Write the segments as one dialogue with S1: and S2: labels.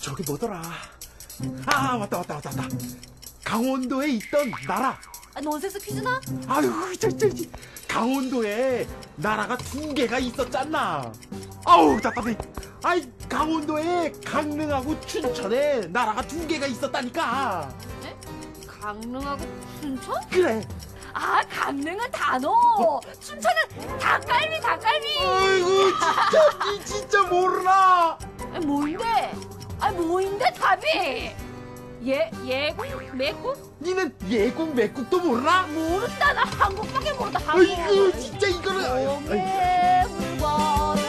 S1: 저기 뭐더라? 아, 맞다. 강원도에 있던 나라.
S2: 넌센스 퀴즈나?
S1: 아유, 강원도에 나라가 2개가 있었잖아. 아우, 답답해. 아이, 강원도에 강릉하고 춘천에 나라가 2개가 있었다니까.
S2: 네? 강릉하고 춘천?
S1: 그래.
S2: 아, 강릉은 단호, 춘천은 닭갈비.
S1: 아이고, 니 진짜 모르나?
S2: 뭐인데 답이? 예국, 매국?
S1: 니는 예국, 맥국도 모르나?
S2: 모른다. 나 한국밖에 모른다. 한국.
S1: 아이고, 진짜 이거는.
S2: 물건을.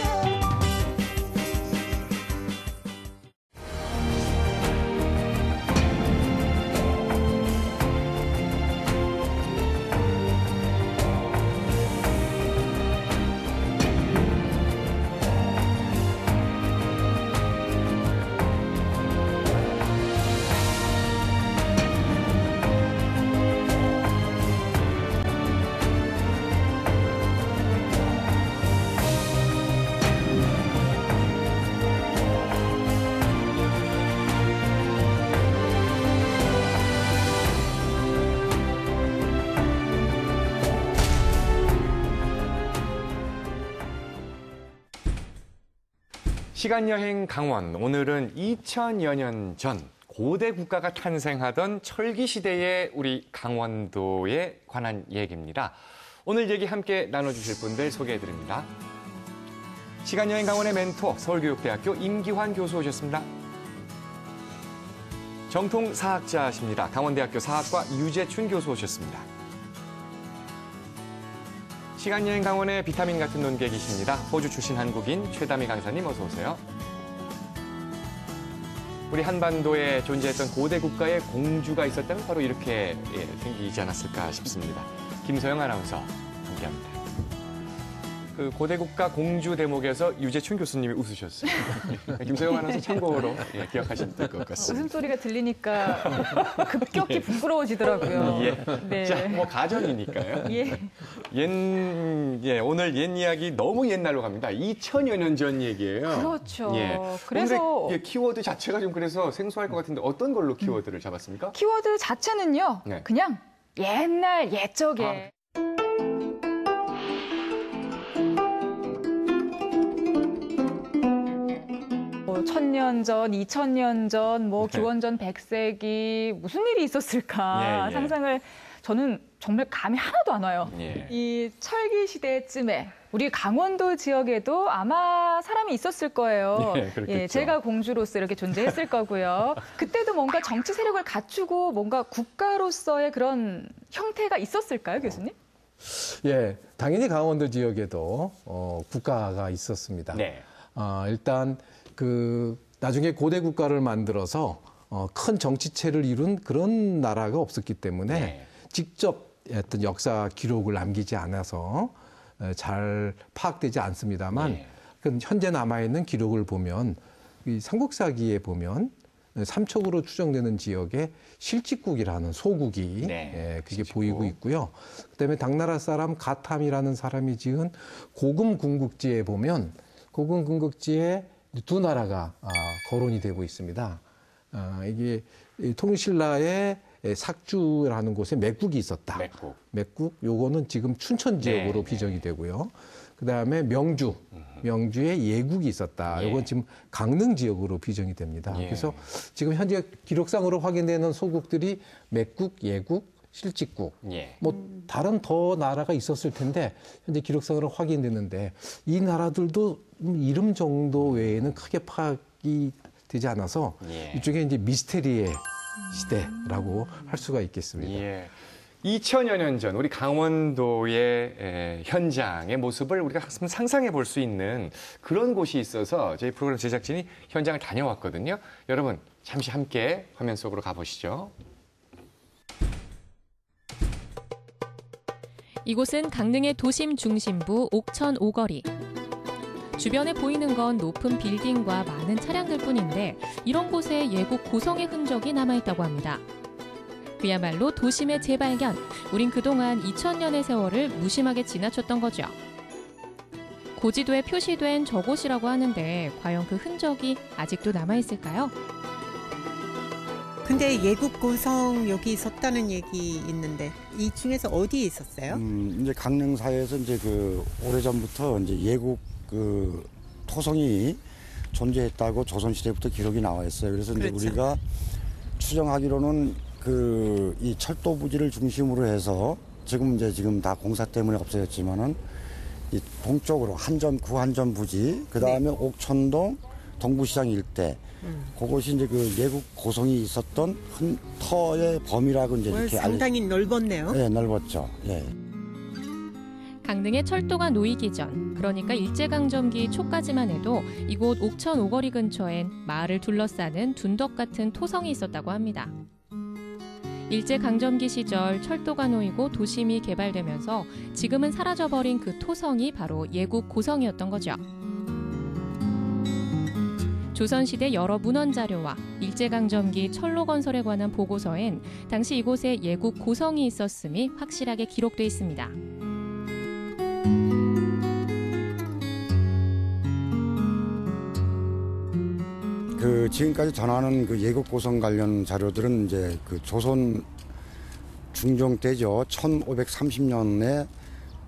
S3: 시간여행 강원, 오늘은 2000여 년 전 고대 국가가 탄생하던 철기시대의 우리 강원도에 관한 얘기입니다. 오늘 얘기 함께 나눠주실 분들 소개해드립니다. 시간여행 강원의 멘토, 서울교육대학교 임기환 교수 오셨습니다. 정통사학자십니다. 강원대학교 사학과 유재춘 교수 오셨습니다. 시간여행 강원의 비타민 같은 논객이십니다. 호주 출신 한국인 최다미 강사님 어서 오세요. 우리 한반도에 존재했던 고대 국가의 공주가 있었다면 바로 이렇게 생기지 않았을까 싶습니다. 김소영 아나운서 함께합니다. 그 고대 국가 공주 대목에서 유재춘 교수님이 웃으셨어요. 김소영 아나운서 참고로 기억하시면 될 것 같습니다.
S4: 웃음소리가 들리니까 급격히 부끄러워지더라고요.
S3: 네. 자, 뭐 가정이니까요. 오늘 옛 이야기 너무 옛날로 갑니다. 2000여 년 전 얘기예요.
S4: 그렇죠. 그래서
S3: 키워드 자체가 좀 그래서 생소할 것 같은데 어떤 걸로 키워드를 잡았습니까?
S4: 키워드 자체는요. 그냥 옛날 옛적에. 뭐 1000년 전, 2000년 전, 뭐 기원전 100세기 무슨 일이 있었을까 상상을 저는 정말 감이 하나도 안 와요. 이 철기 시대쯤에 우리 강원도 지역에도 아마 사람이 있었을 거예요. 제가 공주로서 이렇게 존재했을 거고요. 그때도 뭔가 정치 세력을 갖추고 뭔가 국가로서의 그런 형태가 있었을까요, 교수님?
S5: 예, 당연히 강원도 지역에도 국가가 있었습니다. 일단 나중에 고대 국가를 만들어서 큰 정치체를 이룬 그런 나라가 없었기 때문에 직접 어떤 역사 기록을 남기지 않아서 잘 파악되지 않습니다만 현재 남아있는 기록을 보면 이 삼국사기에 보면 삼척으로 추정되는 지역에 실직국이라는 소국이 그게 보이고 있고요. 그다음에 당나라 사람 가탐이라는 사람이 지은 고금 궁극지에 보면 고금 궁극지에 두 나라가 거론이 되고 있습니다. 이게 통일신라의 삭주라는 곳에 맥국이 있었다. 맥국 요거는 지금 춘천 지역으로 비정이 되고요. 그다음에 명주에 예국이 있었다. 요건 지금 강릉 지역으로 비정이 됩니다. 그래서 지금 현재 기록상으로 확인되는 소국들이 맥국, 예국, 실직국, 뭐 다른 더 나라가 있었을 텐데 현재 기록상으로 확인됐는데 이 나라들도 이름 정도 외에는 크게 파악이 되지 않아서 이쪽에 이제 미스테리의 시대라고 할 수가 있겠습니다.
S3: 2000여 년 전 우리 강원도의 현장의 모습을 우리가 상상해 볼 수 있는 그런 곳이 있어서 저희 프로그램 제작진이 현장을 다녀왔거든요. 여러분 잠시 함께 화면 속으로 가보시죠.
S6: 이곳은 강릉의 도심 중심부 옥천 오거리. 주변에 보이는 건 높은 빌딩과 많은 차량들 뿐인데 이런 곳에 예국 고성의 흔적이 남아있다고 합니다. 그야말로 도심의 재발견. 우린 그동안 2000년의 세월을 무심하게 지나쳤던 거죠. 고지도에 표시된 저곳이라고 하는데 과연 그 흔적이 아직도 남아있을까요?
S7: 근데 예국 고성 여기 있었다는 얘기 있는데 이 중에서 어디에 있었어요?
S8: 이제 강릉사에서 이제 그 오래전부터 이제 예국 그 토성이 존재했다고 조선시대부터 기록이 나와 있어요. 그래서
S7: 그렇죠.
S8: 이제 우리가 추정하기로는 그 이 철도 부지를 중심으로 해서 지금 다 공사 때문에 없어졌지만은 이 동쪽으로 구한전 부지, 그 다음에 네. 옥천동 동부시장 일대, 그것이 이제 그 예국 고성이 있었던 터의 범위라고 이제 이렇게
S7: 상당히 넓었네요.
S8: 네, 넓었죠. 예.
S6: 강릉에 철도가 놓이기 전, 그러니까 일제강점기 초까지만 해도 이곳 옥천 오거리 근처엔 마을을 둘러싸는 둔덕 같은 토성이 있었다고 합니다. 일제강점기 시절 철도가 놓이고 도심이 개발되면서 지금은 사라져버린 그 토성이 바로 예국 고성이었던 거죠. 조선시대 여러 문헌 자료와 일제강점기 철로 건설에 관한 보고서엔 당시 이곳에 예국 고성이 있었음이 확실하게 기록돼 있습니다.
S8: 그 지금까지 전하는 그 예국 고성 관련 자료들은 이제 그 조선 중종 때죠. 1530년에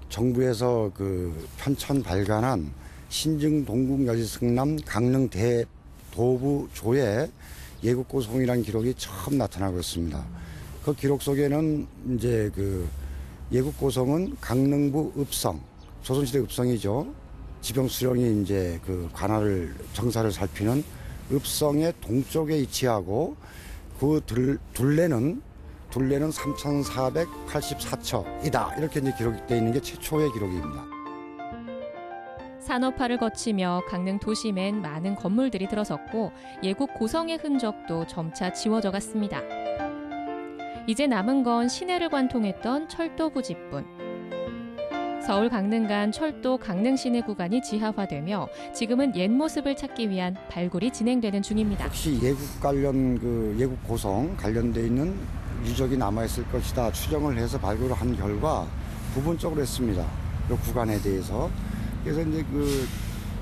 S8: 정부에서 그 편천 발간한 신증 동국 여지승남 강릉 대도부조에 예국 고성이라는 기록이 처음 나타나고 있습니다. 그 기록 속에는 이제 그 예국 고성은 강릉부 읍성, 조선시대 읍성이죠. 지병수령이 이제 그 관할을 정사를 살피는 읍성의 동쪽에 위치하고 그 둘레는 3,484척이다. 이렇게 이제 기록되어 있는 게 최초의 기록입니다.
S6: 산업화를 거치며 강릉 도심엔 많은 건물들이 들어섰고 예국 고성의 흔적도 점차 지워져 갔습니다. 이제 남은 건 시내를 관통했던 철도 부지뿐. 서울 강릉 간 철도 강릉 시내 구간이 지하화되며 지금은 옛 모습을 찾기 위한 발굴이 진행되는 중입니다.
S8: 혹시 예국 관련 예국 고성 관련돼 있는 유적이 남아 있을 것이다 추정을 해서 발굴을 한 결과 부분적으로 했습니다. 이 구간에 대해서. 그래서 이제 그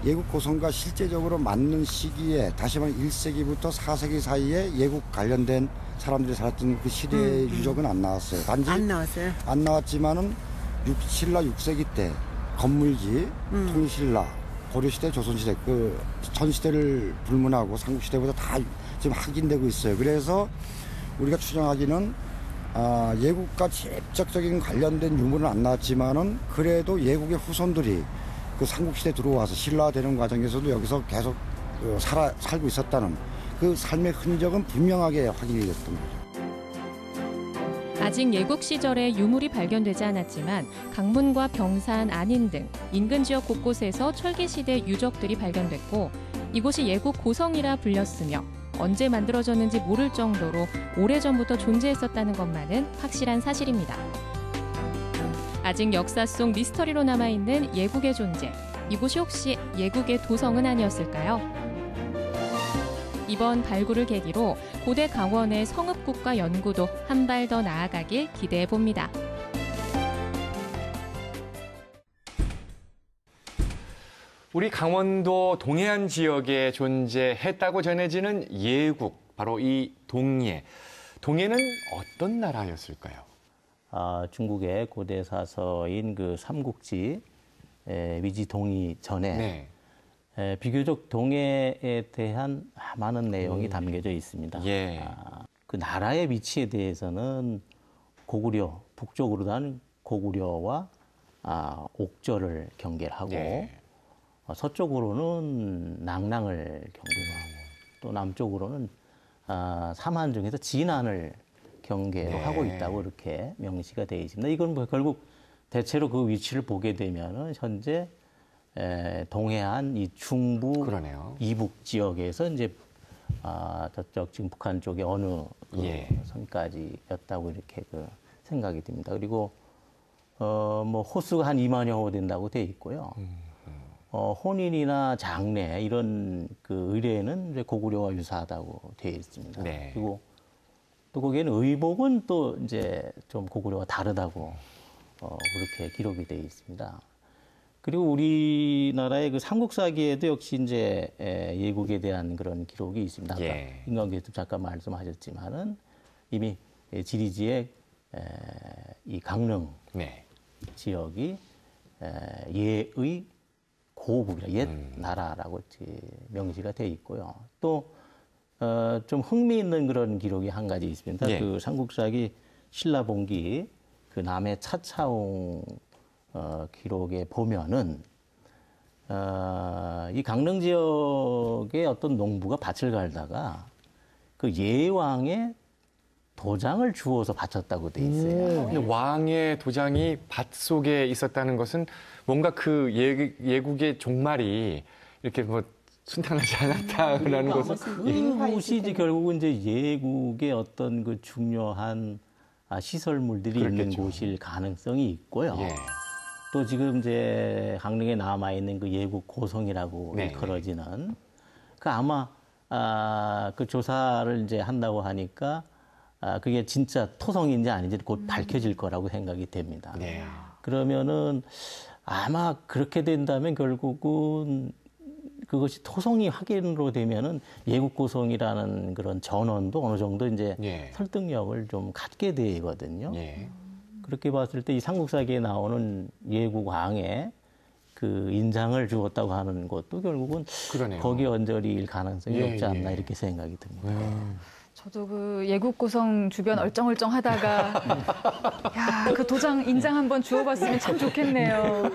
S8: 예국 고성과 실제적으로 맞는 시기에 다시 말해 1세기부터 4세기 사이에 예국 관련된 사람들이 살았던 그 시대의 유적은 안 나왔어요. 단지
S7: 안 나왔어요.
S8: 안 나왔지만은 신라 6세기 때 건물지, 통신라, 고려시대, 조선시대 그 전시대를 불문하고 삼국시대보다 다 지금 확인되고 있어요. 그래서 우리가 추정하기는 예국과 직접적인 관련된 유물은 안 나왔지만은 그래도 예국의 후손들이 그 삼국시대 들어와서 신라되는 과정에서도 여기서 계속 살고 있었다는 그 삶의 흔적은 분명하게 확인이 됐던 거죠.
S6: 아직 예국 시절에 유물이 발견되지 않았지만 강문과 병산, 안인 등 인근 지역 곳곳에서 철기시대 유적들이 발견됐고 이곳이 예국 고성이라 불렸으며 언제 만들어졌는지 모를 정도로 오래전부터 존재했었다는 것만은 확실한 사실입니다. 아직 역사 속 미스터리로 남아있는 예국의 존재. 이곳이 혹시 예국의 도성은 아니었을까요? 이번 발굴을 계기로 고대 강원의 성읍국가 연구도 한 발 더 나아가길 기대해봅니다.
S3: 우리 강원도 동해안 지역에 존재했다고 전해지는 예국, 바로 이 동예. 동예는 어떤 나라였을까요?
S9: 중국의 고대 사서인 그 삼국지 위지 동의 전에 비교적 동해에 대한 많은 내용이 담겨져 있습니다.
S3: 예.
S9: 그 나라의 위치에 대해서는 고구려, 북쪽으로 난 고구려와 옥저를 경계하고 서쪽으로는 낭랑을 경계하고 또 남쪽으로는 삼한 중에서 진안을 경계로 하고 있다고 이렇게 명시가 되어 있습니다. 이건 뭐 결국 대체로 그 위치를 보게 되면은 현재 동해안 이 중부 이북 지역에서 이제 저쪽 지금 북한 쪽에 어느 섬까지였다고 이렇게 생각이 됩니다. 그리고 뭐 호수가 한 2만여 호 된다고 되어 있고요. 혼인이나 장례 이런 그 의례는 이제 고구려와 유사하다고 되어 있습니다. 그리고 또 거기에는 의복은 또 이제 좀 고구려와 다르다고 그렇게 기록이 되어 있습니다. 그리고 우리나라의 그 삼국사기에도 역시 이제 예국에 대한 그런 기록이 있습니다. 아까 임광규 잠깐 말씀하셨지만은 이미 지리지의 이 강릉 지역이 예의 고국이라 옛 나라라고 명시가 돼 있고요. 또 좀 흥미있는 그런 기록이 한 가지 있습니다. 그 삼국사기 신라봉기 그 남해 차차옹 기록에 보면은 이 강릉 지역의 어떤 농부가 밭을 갈다가 그 예왕의 도장을 주워서 바쳤다고 돼 있어요.
S3: 왕의 도장이 밭 속에 있었다는 것은 뭔가 그 예국의 종말이 이렇게 뭐 순탄하지 않았다라는 것은
S9: 그것이 이제 결국은 이제 예국의 어떤 그 중요한 시설물들이 있는 곳일 가능성이 있고요. 또 지금 이제 강릉에 남아 있는 그 예국 고성이라고 일컬어지는 그 아마 그 조사를 이제 한다고 하니까 그게 진짜 토성인지 아닌지 곧 밝혀질 거라고 생각이 됩니다. 그러면은 아마 그렇게 된다면 결국은 그것이 토성이 확인으로 되면은 예국 고성이라는 그런 전원도 어느 정도 이제 설득력을 좀 갖게 되거든요. 그렇게 봤을 때 이 삼국사기에 나오는 예국 왕의 그 인장을 주었다고 하는 것도 결국은 거기 언저리일 가능성이 높지 않나 이렇게 생각이 듭니다.
S4: 저도 그 예국 고성 주변 얼쩡얼쩡 하다가 야, 그 도장 인장 한번 주워봤으면 참 좋겠네요.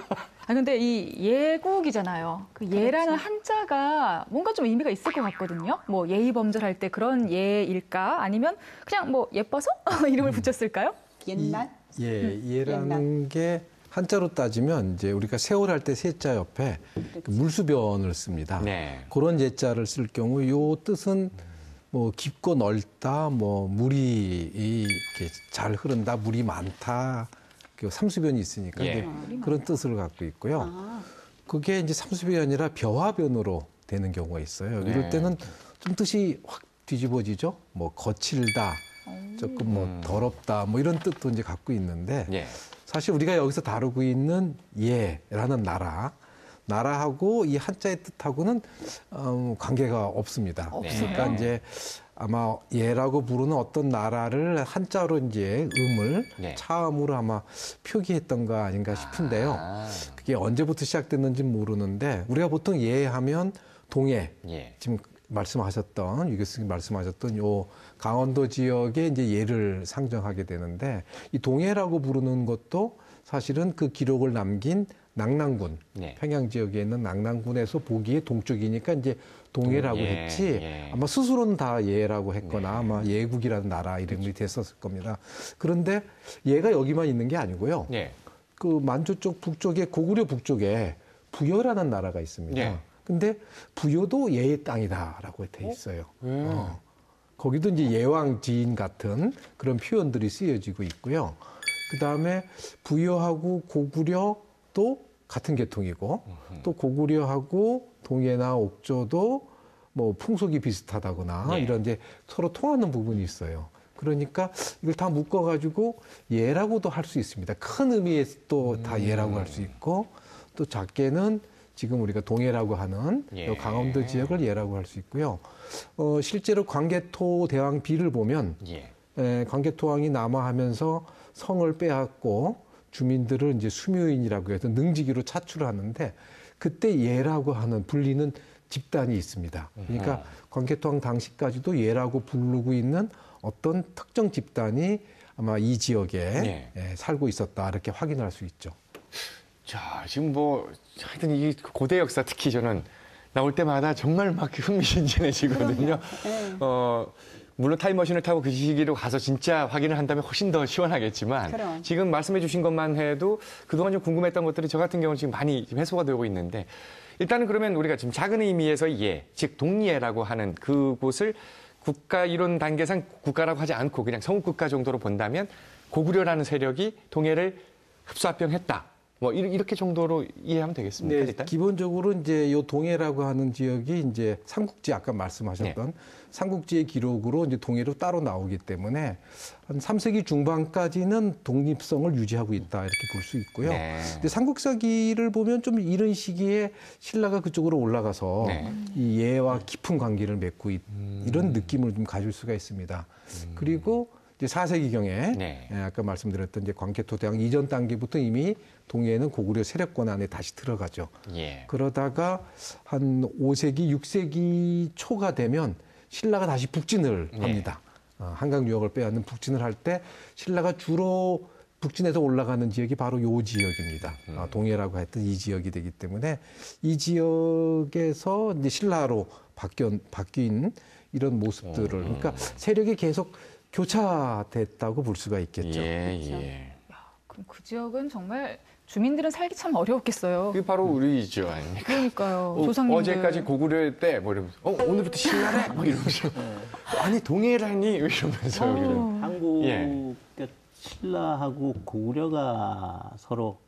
S4: 근데 이 예국이잖아요. 그 예라는 한자가 뭔가 좀 의미가 있을 것 같거든요. 뭐 예의범절할 때 그런 예일까? 아니면 그냥 뭐 예뻐서 이름을 붙였을까요?
S2: 옛날?
S5: 예라는 게 한자로 따지면 이제 우리가 세월할 때 세자 옆에 그 물수변을 씁니다. 그런 예자를 쓸 경우 요 뜻은 뭐 깊고 넓다, 뭐 물이 이렇게 잘 흐른다, 물이 많다, 그 삼수변이 있으니까 그런 뜻을 갖고 있고요. 그게 이제 삼수변이 아니라 벼화변으로 되는 경우가 있어요. 이럴 때는 좀 뜻이 확 뒤집어지죠. 뭐 거칠다, 조금 뭐 더럽다, 뭐 이런 뜻도 이제 갖고 있는데 사실 우리가 여기서 다루고 있는 예라는 나라하고 이 한자의 뜻하고는 관계가 없습니다. 그러니까 이제 아마 예라고 부르는 어떤 나라를 한자로 이제 차음으로 아마 표기했던 거 아닌가 싶은데요. 그게 언제부터 시작됐는지 모르는데 우리가 보통 예하면 동해 지금 말씀하셨던 유 교수님 말씀하셨던 요 강원도 지역의 이제 예를 상정하게 되는데 이 동해라고 부르는 것도 사실은 그 기록을 남긴 낙랑군, 평양 지역에 있는 낙랑군에서 보기에 동쪽이니까 이제 동해라고 했지 아마 스스로는 다 예라고 했거나 아마 예국이라는 나라 이름이 됐었을 겁니다. 그런데 예가 여기만 있는 게 아니고요. 그 만주 쪽 북쪽에 고구려 북쪽에 부여라는 나라가 있습니다. 근데 부여도 예의 땅이다라고 돼 있어요. 거기도 이제 예왕지인 같은 그런 표현들이 쓰여지고 있고요. 그 다음에 부여하고 고구려도 같은 계통이고 또 고구려하고 동해나 옥조도 뭐 풍속이 비슷하다거나 이런 이제 서로 통하는 부분이 있어요. 그러니까 이걸 다 묶어가지고 예라고도 할 수 있습니다. 큰 의미에서 또 다 예라고 할 수 있고 또 작게는 지금 우리가 동해라고 하는 강원도 지역을 예라고 할 수 있고요. 실제로 광개토 대왕비를 보면 광개토왕이 남하하면서 성을 빼앗고 주민들을 이제 수묘인이라고 해서 능지기로 차출하는데 그때 예라고 하는 불리는 집단이 있습니다. 그러니까 광개토왕 당시까지도 예라고 부르고 있는 어떤 특정 집단이 아마 이 지역에 살고 있었다 이렇게 확인할 수 있죠.
S3: 자, 지금 뭐 하여튼 이 고대 역사 특히 저는 나올 때마다 정말 막 흥미진진해지거든요. 물론 타임머신을 타고 그 시기로 가서 진짜 확인을 한다면 훨씬 더 시원하겠지만 지금 말씀해 주신 것만 해도 그동안 좀 궁금했던 것들이 저 같은 경우는 지금 많이 해소가 되고 있는데 일단은 그러면 우리가 지금 작은 의미에서 예, 즉 동예라고 하는 그곳을 국가 이론 단계상 국가라고 하지 않고 그냥 성국국가 정도로 본다면 고구려라는 세력이 동해를 흡수합병했다. 뭐 이렇게 정도로 이해하면 되겠습니까?
S5: 네,
S3: 일단?
S5: 기본적으로 이제 요 동해라고 하는 지역이 이제 삼국지 아까 말씀하셨던 삼국지의 기록으로 이제 동해로 따로 나오기 때문에 한 3세기 중반까지는 독립성을 유지하고 있다 이렇게 볼 수 있고요. 근데 삼국사기를 보면 좀 이런 시기에 신라가 그쪽으로 올라가서 이 예와 깊은 관계를 맺고 이런 느낌을 좀 가질 수가 있습니다. 그리고 이제 4세기경에 아까 말씀드렸던 이제 광개토대왕 이전 단계부터 이미 동해에는 고구려 세력권 안에 다시 들어가죠. 그러다가 한 5세기, 6세기 초가 되면 신라가 다시 북진을 합니다. 한강 유역을 빼앗는 북진을 할 때 신라가 주로 북진에서 올라가는 지역이 바로 요 지역입니다. 동해라고 했던 이 지역이 되기 때문에 이 지역에서 이제 신라로 바뀐 이런 모습들을 그러니까 세력이 계속 교차됐다고 볼 수가 있겠죠.
S4: 그럼 그 지역은 정말 주민들은 살기 참 어려웠겠어요.
S3: 그게 바로 우리 지역 아닙니까?
S4: 그러니까요. 조상님들.
S3: 어제까지 고구려 때 뭐 이러면서 오늘부터 신라래? 뭐 이러면서 아니 동해라니 이러면서
S9: 한국 신라하고 고구려가 서로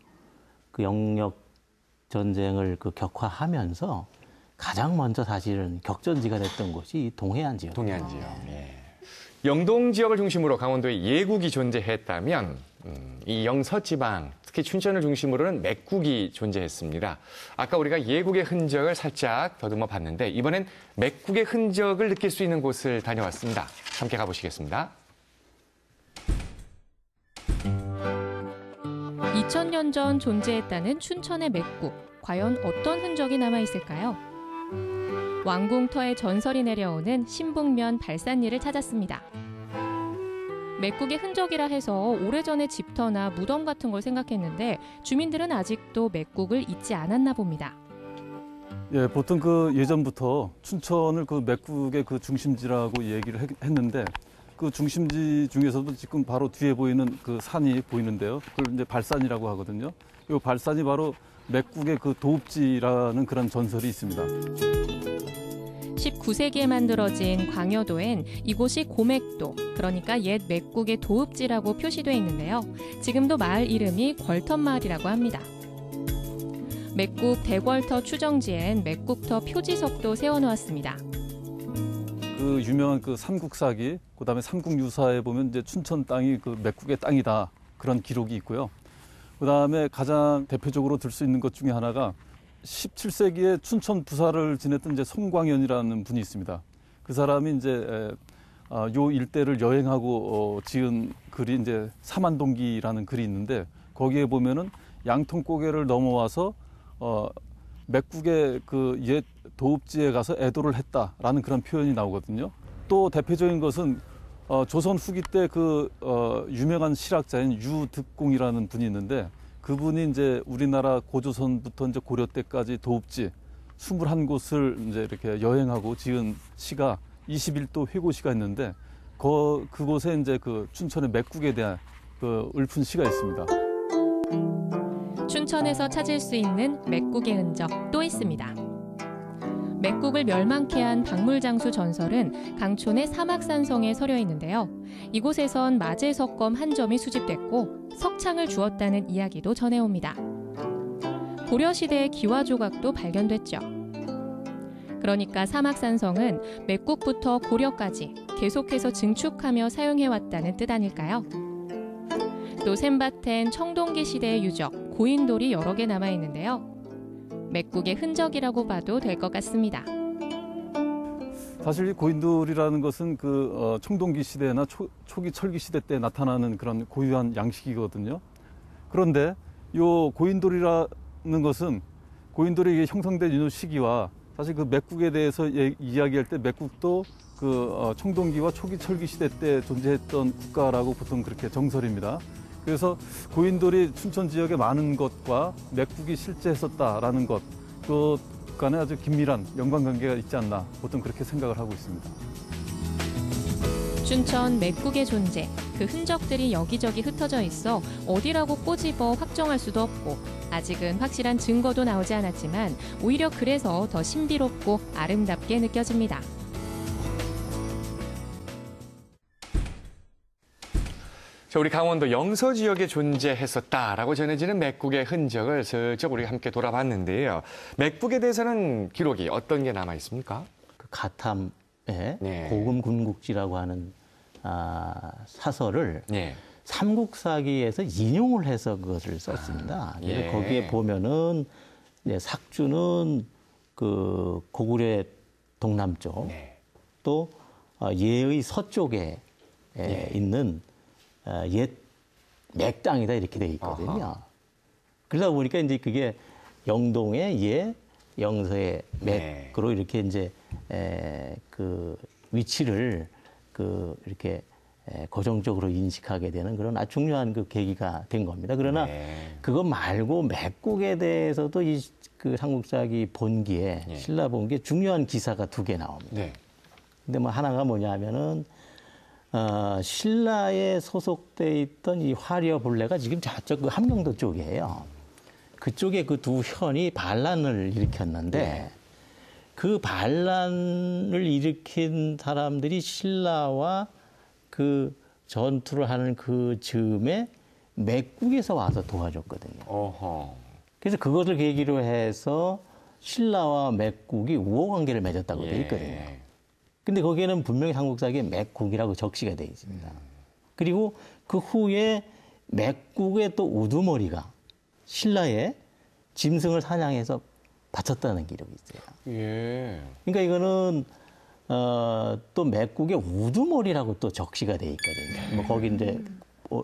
S9: 그 영역 전쟁을 그 격화하면서 가장 먼저 사실은 격전지가 됐던 곳이 동해안 지역.
S3: 동해안 지역. 영동 지역을 중심으로 강원도에 예국이 존재했다면 이 영서지방, 특히 춘천을 중심으로는 맥국이 존재했습니다. 아까 우리가 예국의 흔적을 살짝 더듬어 봤는데 이번엔 맥국의 흔적을 느낄 수 있는 곳을 다녀왔습니다. 함께 가보시겠습니다.
S6: 2000년 전 존재했다는 춘천의 맥국. 과연 어떤 흔적이 남아있을까요? 왕궁터의 전설이 내려오는 신북면 발산리를 찾았습니다. 맥국의 흔적이라 해서 오래전의 집터나 무덤 같은 걸 생각했는데 주민들은 아직도 맥국을 잊지 않았나 봅니다.
S10: 예, 보통 그 예전부터 춘천을 그 맥국의 그 중심지라고 얘기를 했는데 그 중심지 중에서도 지금 바로 뒤에 보이는 그 산이 보이는데요. 그걸 이제 발산이라고 하거든요. 이 발산이 바로 맥국의 그 도읍지라는 그런 전설이 있습니다.
S6: 19세기에 만들어진 광여도엔 이곳이 고맥도, 그러니까 옛 맥국의 도읍지라고 표시되어 있는데요. 지금도 마을 이름이 궐턴마을이라고 합니다. 맥국 대궐터 추정지엔 맥국터 표지석도 세워놓았습니다.
S10: 그 유명한 그 삼국사기, 그다음에 삼국유사에 보면 이제 춘천 땅이 그 맥국의 땅이다 그런 기록이 있고요. 그다음에 가장 대표적으로 들 수 있는 것 중에 하나가 17세기에 춘천 부사를 지냈던 이제 송광현이라는 분이 있습니다. 그 사람이 이제 요 일대를 여행하고 지은 글이 이제 사만동기라는 글이 있는데 거기에 보면은 양통고개를 넘어와서 맥국의 그 옛 도읍지에 가서 애도를 했다라는 그런 표현이 나오거든요. 또 대표적인 것은 조선 후기 때 그 유명한 실학자인 유득공이라는 분이 있는데 그분이 이제 우리나라 고조선부터 이제 고려 때까지 도읍지 21곳을 이제 이렇게 여행하고 지은 시가 21도 회고시가 있는데 그곳에 이제 그 춘천의 맥국에 대한 그 읊은 시가 있습니다.
S6: 춘천에서 찾을 수 있는 맥국의 흔적 또 있습니다. 맥국을 멸망케 한 박물장수 전설은 강촌의 사막산성에 서려 있는데요. 이곳에선 마제석검 한 점이 수집됐고 석창을 주었다는 이야기도 전해옵니다. 고려시대의 기와조각도 발견됐죠. 그러니까 사막산성은 맥국부터 고려까지 계속해서 증축하며 사용해왔다는 뜻 아닐까요? 또 샘밭엔 청동기 시대의 유적, 고인돌이 여러 개 남아있는데요. 맥국의 흔적이라고 봐도 될 것 같습니다.
S10: 사실 이 고인돌이라는 것은 그 청동기 시대나 초기 철기 시대 때 나타나는 그런 고유한 양식이거든요. 그런데 이 고인돌이라는 것은 고인돌이 형성된 이 시기와 사실 그 맥국에 대해서 이야기할 때 맥국도 그 청동기와 초기 철기 시대 때 존재했던 국가라고 보통 그렇게 정설입니다. 그래서 고인돌이 춘천 지역에 많은 것과 맥국이 실제 했었다라는 것, 그 간에 아주 긴밀한 연관관계가 있지 않나 보통 그렇게 생각을 하고 있습니다.
S6: 춘천 맥국의 존재, 그 흔적들이 여기저기 흩어져 있어 어디라고 꼬집어 확정할 수도 없고 아직은 확실한 증거도 나오지 않았지만 오히려 그래서 더 신비롭고 아름답게 느껴집니다.
S3: 자, 우리 강원도 영서 지역에 존재했었다라고 전해지는 맥국의 흔적을 슬쩍 우리가 함께 돌아봤는데요. 맥국에 대해서는 기록이 어떤 게 남아 있습니까?
S9: 그 가탐의 고금 군국지라고 하는 사설을 삼국사기에서 인용을 해서 그것을 썼습니다. 그래서 거기에 보면은 삭주는 그 고구려의 동남쪽, 또 예의 서쪽에 있는 옛 맥땅이다 이렇게 돼 있거든요. 그러다 보니까 이제 그게 영동의 예, 영서의 맥으로 이렇게 이제 그 위치를 그 이렇게 고정적으로 인식하게 되는 그런 아주 중요한 그 계기가 된 겁니다. 그러나 그거 말고 맥국에 대해서도 이 그 삼국사기 본기에 신라 본기에 중요한 기사가 2개 나옵니다. 근데 뭐 하나가 뭐냐면은 신라에 소속돼 있던 이 화려 본래가 지금 저쪽 그 함경도 쪽이에요. 그쪽에 그 2현이 반란을 일으켰는데 그 반란을 일으킨 사람들이 신라와 그 전투를 하는 그 즈음에 맥국에서 와서 도와줬거든요. 그래서 그것을 계기로 해서 신라와 맥국이 우호 관계를 맺었다고 돼 있거든요. 근데 거기에는 분명히 삼국사기에 맥국이라고 적시가 돼 있습니다. 그리고 그 후에 맥국의 또 우두머리가 신라의 짐승을 사냥해서 바쳤다는 기록이 있어요. 그러니까 이거는 또 맥국의 우두머리라고 또 적시가 돼 있거든요. 뭐 거기 이제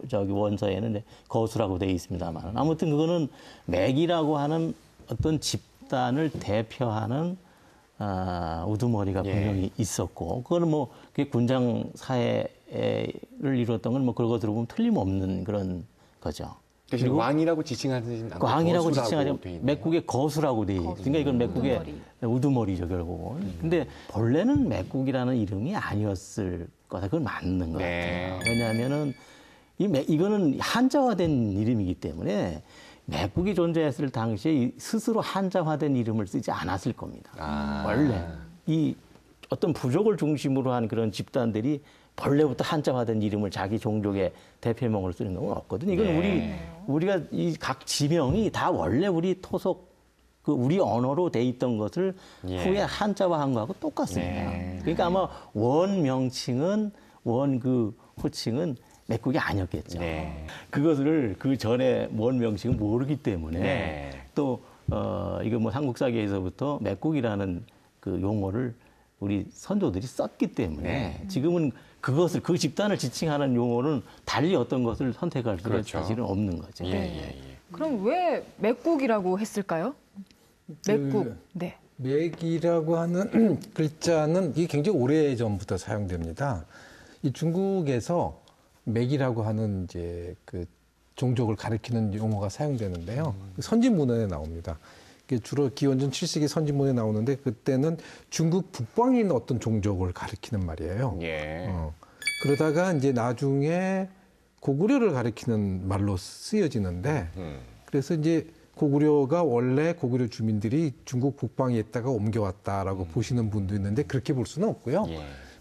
S9: 저기 원서에는 이제 거수라고 돼 있습니다만 아무튼 그거는 맥이라고 하는 어떤 집단을 대표하는 우두머리가 분명히 있었고 그거는 뭐 그게 군장 사회를 이루었던 건 뭐 그런 거 들어보면 틀림없는 그런 거죠.
S3: 그리고 왕이라고 지칭하는
S9: 왕이라고 지칭하지 맥국의 거수라고 돼 있어요. 그러니까 이건 맥국의 우두머리죠 결국은. 근데 본래는 맥국이라는 이름이 아니었을 거다. 그건 맞는 것 같아요. 왜냐하면은 이거는 한자화된 이름이기 때문에 맥국이 존재했을 당시에 스스로 한자화된 이름을 쓰지 않았을 겁니다. 원래 이 어떤 부족을 중심으로 한 그런 집단들이 본래부터 한자화된 이름을 자기 종족의 대표명으로 쓰는 경우는 없거든요. 이건 우리가 이 각 지명이 다 원래 우리 토속 그 우리 언어로 돼 있던 것을 후에 한자화한 거하고 똑같습니다. 그러니까 아마 원 명칭은 원 그 호칭은 맥국이 아니었겠죠. 그것을 그 전에 원 명칭은 모르기 때문에 또 이거 뭐 삼국사기에서부터 맥국이라는 그 용어를 우리 선조들이 썼기 때문에 지금은 그것을 그 집단을 지칭하는 용어는 달리 어떤 것을 선택할 수가 사실은 없는 거죠.
S4: 그럼 왜 맥국이라고 했을까요? 맥국.
S5: 맥이라고 하는 글자는 이게 굉장히 오래 전부터 사용됩니다. 이 중국에서 맥이라고 하는 이제 그 종족을 가리키는 용어가 사용되는데요. 선진문헌에 나옵니다. 주로 기원전 7세기 선진문에 나오는데 그때는 중국 북방에 있는 어떤 종족을 가리키는 말이에요. 그러다가 이제 나중에 고구려를 가리키는 말로 쓰여지는데 그래서 이제 고구려가 원래 고구려 주민들이 중국 북방에 있다가 옮겨왔다라고 보시는 분도 있는데 그렇게 볼 수는 없고요.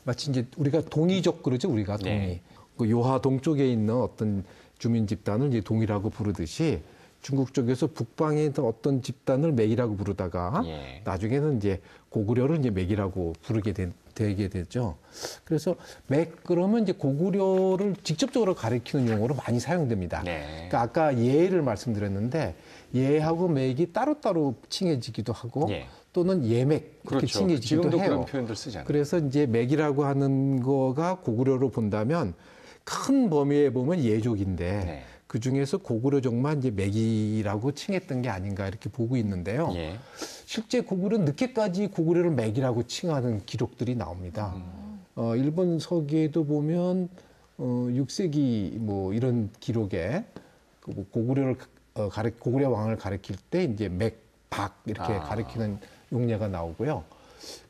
S5: 마치 이제 우리가 동이족 그러죠. 우리가 동이. 그 요하 동쪽에 있는 어떤 주민 집단을 이제 동이라고 부르듯이 중국 쪽에서 북방에 있는 어떤 집단을 맥이라고 부르다가 나중에는 이제 고구려를 이제 맥이라고 부르게 되게 되죠. 그래서 맥 그러면 이제 고구려를 직접적으로 가리키는 용어로 많이 사용됩니다. 그러니까 아까 예를 말씀드렸는데 예하고 맥이 따로따로 칭해지기도 하고 또는 예맥 이렇게 칭해지기도
S3: 지금도
S5: 해요.
S3: 그런 표현들 쓰잖아요.
S5: 그래서 이제 맥이라고 하는 거가 고구려로 본다면 큰 범위에 보면 예족인데 그 중에서 고구려족만 이제 맥이라고 칭했던 게 아닌가 이렇게 보고 있는데요. 실제 고구려는 늦게까지 고구려를 맥이라고 칭하는 기록들이 나옵니다. 일본 서기에도 보면 6세기 뭐 이런 기록에 고구려 왕을 가리킬 때 이제 맥, 박 이렇게 가리키는 용례가 나오고요.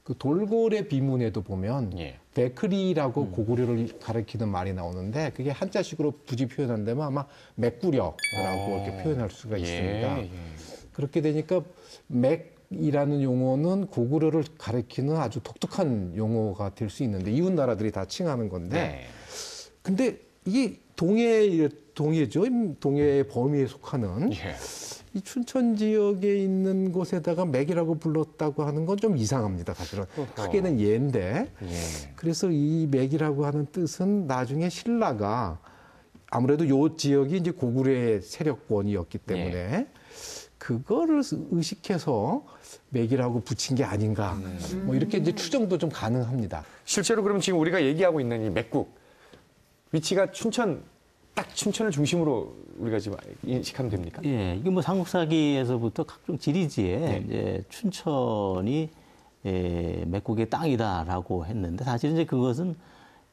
S5: 그 돌고래 비문에도 보면 백크리라고 고구려를 가리키는 말이 나오는데 그게 한자식으로 굳이 표현한다면 아마 맥구려라고 이렇게 표현할 수가 있습니다. 그렇게 되니까 맥이라는 용어는 고구려를 가리키는 아주 독특한 용어가 될 수 있는데 이웃 나라들이 다 칭하는 건데 근데 이게 동해죠. 동해의 범위에 속하는 이 춘천 지역에 있는 곳에다가 맥이라고 불렀다고 하는 건 좀 이상합니다. 사실은 크게는 예인데 그래서 이 맥이라고 하는 뜻은 나중에 신라가 아무래도 요 지역이 이제 고구려의 세력권이었기 때문에 그거를 의식해서 맥이라고 붙인 게 아닌가. 뭐 이렇게 이제 추정도 좀 가능합니다.
S3: 실제로 그럼 지금 우리가 얘기하고 있는 이 맥국 위치가 딱 춘천을 중심으로 우리가 지금 인식하면 됩니까?
S9: 예, 이게 뭐 삼국사기에서부터 각종 지리지에 이제 춘천이 맥국의 땅이다라고 했는데 사실 이제 그것은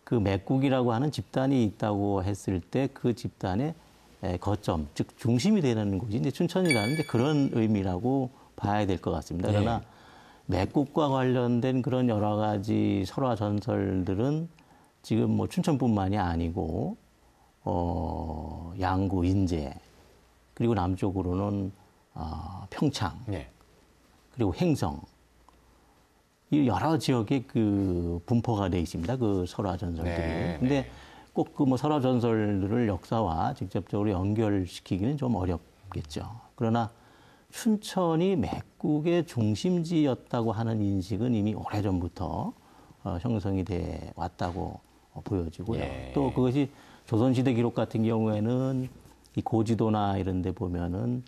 S9: 그 맥국이라고 하는 집단이 있다고 했을 때 그 집단의 거점, 즉 중심이 되는 곳이 이제 춘천이라는 이제 그런 의미라고 봐야 될 것 같습니다. 그러나 맥국과 관련된 그런 여러 가지 설화 전설들은 지금 뭐 춘천뿐만이 아니고 양구, 인제, 그리고 남쪽으로는 평창, 그리고 횡성, 이 여러 지역에 그 분포가 되어 있습니다. 그 설화 전설들이. 근데 꼭 그 뭐 설화 전설들을 역사와 직접적으로 연결시키기는 좀 어렵겠죠. 그러나 춘천이 맥국의 중심지였다고 하는 인식은 이미 오래전부터 형성이 돼 왔다고 보여지고요. 또 그것이 조선시대 기록 같은 경우에는 이 고지도나 이런 데 보면은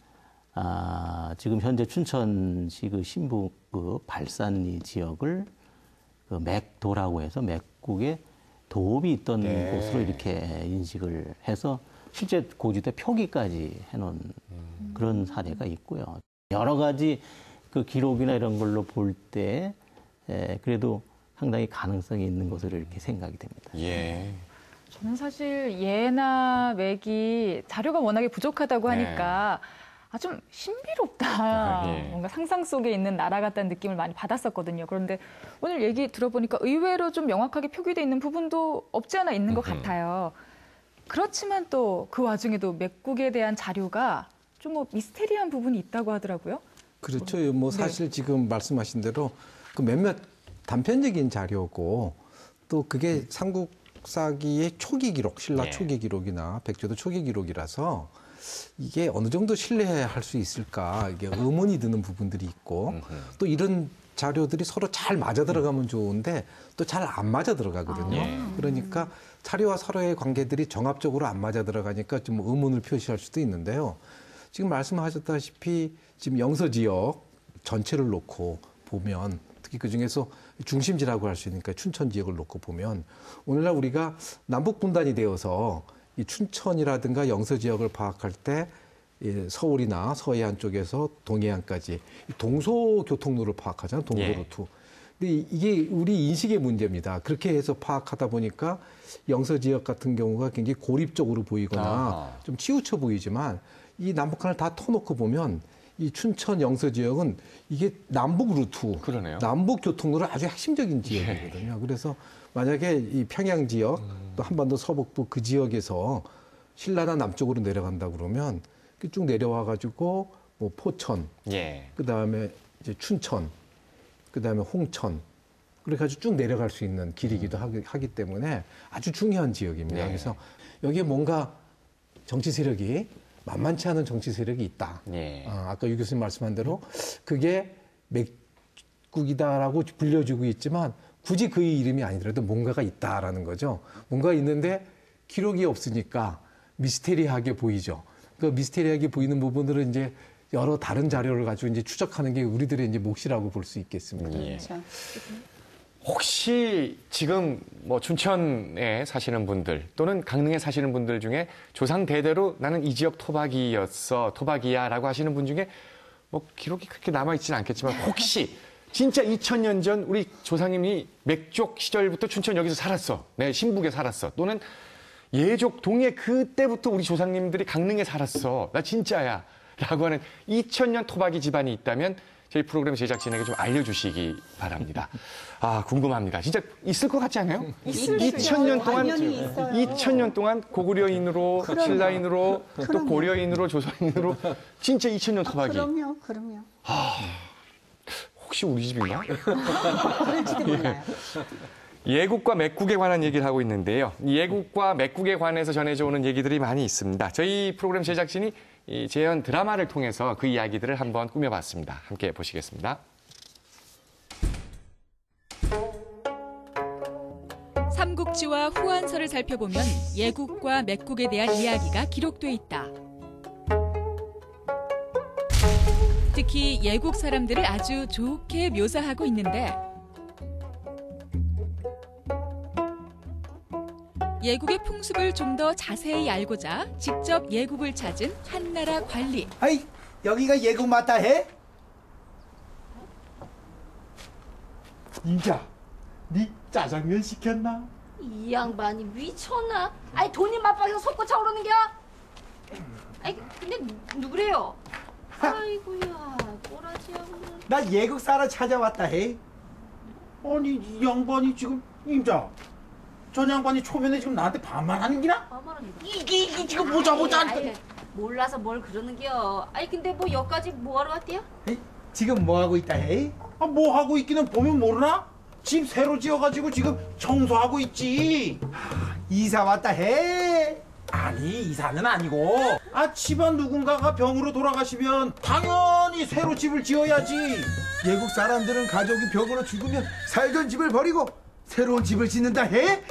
S9: 지금 현재 춘천시 그 신북 그 발산리 지역을 그 맥도라고 해서 맥국의 도읍이 있던 곳으로 이렇게 인식을 해서 실제 고지대 표기까지 해놓은 그런 사례가 있고요. 여러 가지 그 기록이나 이런 걸로 볼 때 그래도 상당히 가능성이 있는 것으로 이렇게 생각이 됩니다.
S4: 저는 사실 예나 맥이 자료가 워낙에 부족하다고 하니까 좀 신비롭다. 뭔가 상상 속에 있는 나라 같다는 느낌을 많이 받았었거든요. 그런데 오늘 얘기 들어보니까 의외로 좀 명확하게 표기되어 있는 부분도 없지 않아 있는 것 같아요. 그렇지만 또 그 와중에도 맥국에 대한 자료가 좀 뭐 미스테리한 부분이 있다고 하더라고요.
S5: 그렇죠. 뭐 사실 지금 말씀하신 대로 그 몇몇 단편적인 자료고 또 그게 삼국사기의 초기 기록, 신라 초기 기록이나 백제도 초기 기록이라서 이게 어느 정도 신뢰할 수 있을까 이게 의문이 드는 부분들이 있고 또 이런 자료들이 서로 잘 맞아 들어가면 좋은데 또 잘 안 맞아 들어가거든요. 그러니까 자료와 서로의 관계들이 정합적으로 안 맞아 들어가니까 좀 의문을 표시할 수도 있는데요. 지금 말씀하셨다시피 지금 영서 지역 전체를 놓고 보면 특히 그중에서 중심지라고 할 수 있으니까 춘천 지역을 놓고 보면 오늘날 우리가 남북 분단이 되어서 이 춘천이라든가 영서 지역을 파악할 때 서울이나 서해안 쪽에서 동해안까지 동서 교통로를 파악하잖아요. 동서 루트. 근데 이게 우리 인식의 문제입니다. 그렇게 해서 파악하다 보니까 영서 지역 같은 경우가 굉장히 고립적으로 보이거나 좀 치우쳐 보이지만 이 남북한을 다 터놓고 보면 이 춘천 영서 지역은 이게 남북 루트, 남북 교통로로 아주 핵심적인 지역이거든요. 그래서 만약에 이 평양 지역, 또 한반도 서북부 그 지역에서 신라나 남쪽으로 내려간다 그러면 쭉 내려와가지고 뭐 포천, 그 다음에 이제 춘천, 그 다음에 홍천, 그렇게 아주 쭉 내려갈 수 있는 길이기도 하기 때문에 아주 중요한 지역입니다. 그래서 여기에 뭔가 정치 세력이 만만치 않은 정치 세력이 있다. 아까 유 교수님 말씀한 대로 그게 맥국이다라고 불려지고 있지만 굳이 그의 이름이 아니더라도 뭔가가 있다라는 거죠. 뭔가 있는데 기록이 없으니까 미스테리하게 보이죠. 그 미스테리하게 보이는 부분들은 이제 여러 다른 자료를 가지고 이제 추적하는 게 우리들의 이제 몫이라고 볼 수 있겠습니다.
S3: 혹시 지금 뭐 춘천에 사시는 분들 또는 강릉에 사시는 분들 중에 조상 대대로 나는 이 지역 토박이야라고 하시는 분 중에 뭐 기록이 그렇게 남아있지는 않겠지만 혹시 진짜 2000년 전 우리 조상님이 맥족 시절부터 춘천 여기서 살았어. 내 신북에 살았어. 또는 예족 동해 그때부터 우리 조상님들이 강릉에 살았어. 나 진짜야. 라고 하는 2000년 토박이 집안이 있다면 저희 프로그램 제작진에게 좀 알려주시기 바랍니다. 궁금합니다. 진짜 있을 것 같지 않아요? 2000년 동안 고구려인으로, 신라인으로, 또 고려인으로, 조선인으로 진짜 2000년 토박이.
S11: 그럼요.
S3: 혹시 우리 집인가?
S11: 그럴지도 몰라요.
S3: 예국과 맥국에 관한 얘기를 하고 있는데요. 예국과 맥국에 관해서 전해져 오는 얘기들이 많이 있습니다. 저희 프로그램 제작진이 이 재현 드라마를 통해서 그 이야기들을 한번 꾸며봤습니다. 함께 보시겠습니다.
S11: 삼국지와 후한서를 살펴보면 예국과 맥국에 대한 이야기가 기록돼 있다. 특히 예국 사람들을 아주 좋게 묘사하고 있는데 예국의 풍습을 좀 더 자세히 알고자 직접 예국을 찾은 한나라 관리.
S1: 아이, 여기가 예국 맞다 해? 인자, 네 짜장면 시켰나?
S2: 이 양반이 미쳤나? 아이 돈이 맞박에서 속고 차오르는겨? 아이 근데 누구래요? 아이고야 꼬라지하고는.
S1: 나 예국 사람 찾아왔다 해. 아니 이 양반이 지금 임자, 전 양반이 초면에 지금 나한테 반말하는 기나? 이게 지금 보자.
S2: 몰라서 뭘 그러는겨. 아이 근데 뭐 여기까지 뭐하러 왔대요?
S1: 지금 뭐 하고 있다 해? 아, 뭐 하고 있기는 보면 모르나? 집 새로 지어가지고 지금 청소하고 있지. 이사 왔다 해? 아니 이사는 아니고, 아 집안 누군가가 병으로 돌아가시면 당연히 새로 집을 지어야지.
S12: 예국 사람들은 가족이 병으로 죽으면 살던 집을 버리고 새로운 집을 짓는다 해?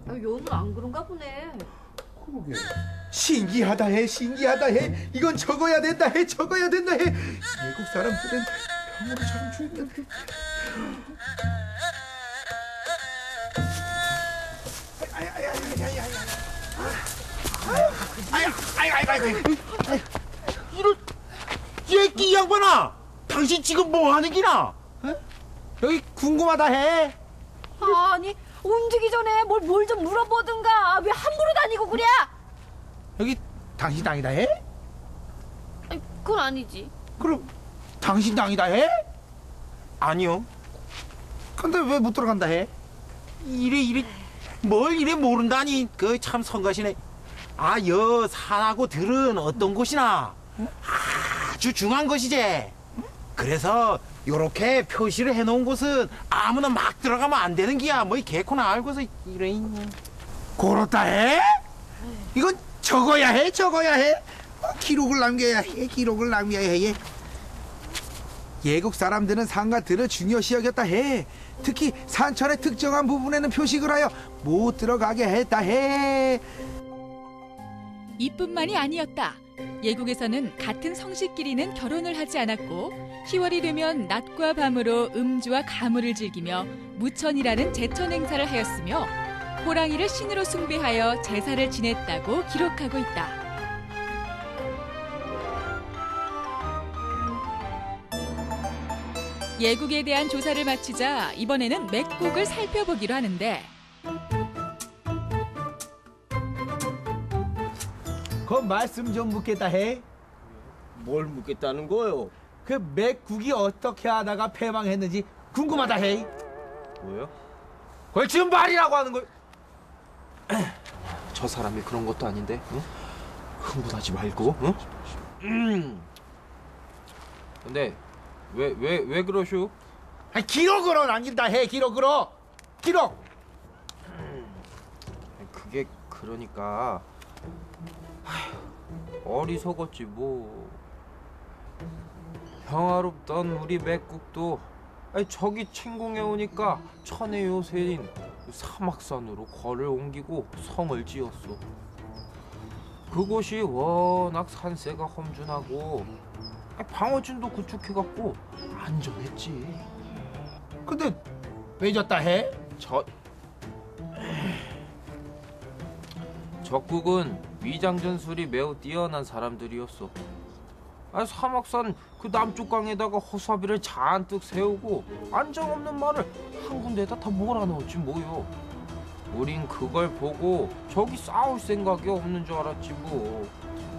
S2: 아, 요는 안 그런가 보네.
S12: 그러게. 신기하다 해. 이건 적어야 된다 해. 예국 사람들은 병으로 참 죽는데.
S1: 이런 얘기 양반아, 당신 지금 뭐 하는 기나? 여기 궁금하다 해.
S2: 아니 움직이기 전에 뭘 좀 물어보든가. 왜 함부로 다니고 그래?
S1: 여기 당신 땅이다 해?
S2: 아니, 그건 아니지.
S1: 그럼 당신 땅이다 해? 아니요. 근데 왜 못 들어간다 해? 이래 뭘 이래 모른다니. 그 참 성가시네. 아, 여 산하고 들은 어떤 곳이나 아주 중요한 것이지. 그래서 요렇게 표시를 해놓은 곳은 아무나 막 들어가면 안 되는 기야. 뭐 이 개코나 알고서 이래. 그렇다 해? 이건 적어야 해.
S12: 기록을 남겨야 해. 예국 사람들은 산과 들을 중요시 여겼다 해. 특히 산천의 특정한 부분에는 표식을 하여 못 들어가게 했다 해.
S11: 이뿐만이 아니었다. 예국에서는 같은 성씨끼리는 결혼을 하지 않았고 10월이 되면 낮과 밤으로 음주와 가물을 즐기며 무천이라는 제천 행사를 하였으며 호랑이를 신으로 숭배하여 제사를 지냈다고 기록하고 있다. 예국에 대한 조사를 마치자 이번에는 맥국을 살펴보기로 하는데
S1: 그 말씀 좀 묻겠다 해.
S13: 뭘 묻겠다는 거요?
S1: 그 맥국이 어떻게 하다가 패망했는지 궁금하다 해.
S13: 뭐요?
S1: 그걸 지금 말이라고 하는 걸.
S13: 저 사람이 그런 것도 아닌데, 응? 흥분하지 말고, 응? 근데 왜 그러슈?
S1: 아니, 기록으로 남긴다 해. 기록.
S13: 그게 그러니까 어리석었지 뭐. 평화롭던 우리 맥국도 저기 침공해 오니까 천의 요새인 사막산으로 궐을 옮기고 성을 지었어. 그곳이 워낙 산세가 험준하고 방어진도 구축해갖고 안전했지.
S1: 근데 왜 졌다 해?
S13: 적국은 위장전술이 매우 뛰어난 사람들이었어. 사막산 그 남쪽 강에다가 허수아비를 잔뜩 세우고 안정 없는 말을 한 군데에다 다 몰아넣었지 뭐요. 우린 그걸 보고 저기 싸울 생각이 없는 줄 알았지 뭐.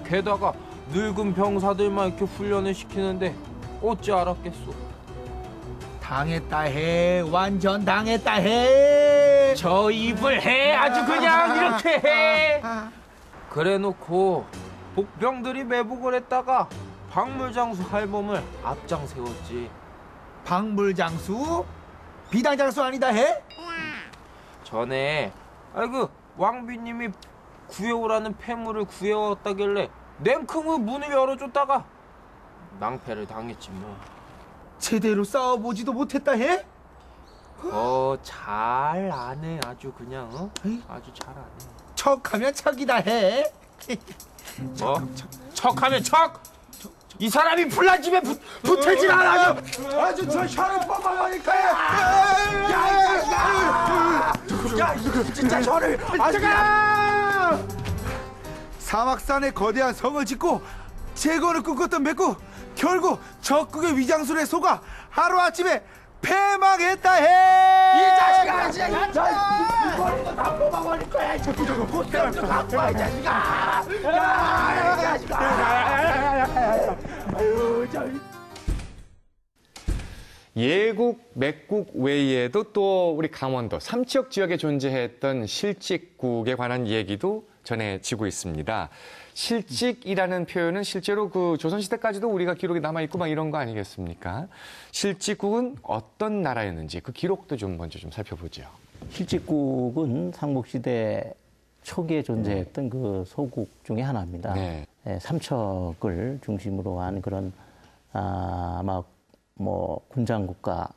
S13: 게다가 늙은 병사들만 이렇게 훈련을 시키는데 어찌 알았겠소.
S1: 당했다 해. 완전 당했다 해.
S13: 저 입을 해. 아주 그냥 이렇게 해. 그래놓고 복병들이 매복을 했다가 박물장수 할멈을 앞장 세웠지.
S1: 박물장수? 비당장수 아니다 해?
S13: 전에 왕비님이 구해오라는 폐물을 구해왔다길래 냉큼 문을 열어줬다가 낭패를 당했지 뭐.
S12: 제대로 싸워보지도 못했다 해?
S13: 잘 아네. 아주 그냥 아주 잘 아네.
S12: 척하면 척이다 해.
S13: 척하면 척? 이 사람이 불난 집에 붙어질 않아요.
S12: 아주 저 혀를 뽑아버릴까. 야, 진짜 혀를. 사막산에 거대한 성을 짓고 재건을 꿈꿨던 맥국, 결국 적국의 위장술에 속아 하루아침에 패망했다 해.
S1: 이 자식아, 이거리도 다 뽑아버릴 거야. 저거 보태면 좀 갖고 와, 이 자식아. 이 자식아. 아유,
S3: 예국, 맥국 외에도 또 우리 강원도 삼척 지역에 존재했던 실직국에 관한 얘기도 전해지고 있습니다. 실직이라는 표현은 실제로 그 조선시대까지도 우리가 기록이 남아있고 막 이런 거 아니겠습니까? 실직국은 어떤 나라였는지 그 기록도 좀 먼저 좀 살펴보죠.
S9: 실직국은 삼국시대 초기에 존재했던 그 소국 중에 하나입니다.
S3: 네.
S9: 삼척을 중심으로 한 그런 아마 뭐 군장국가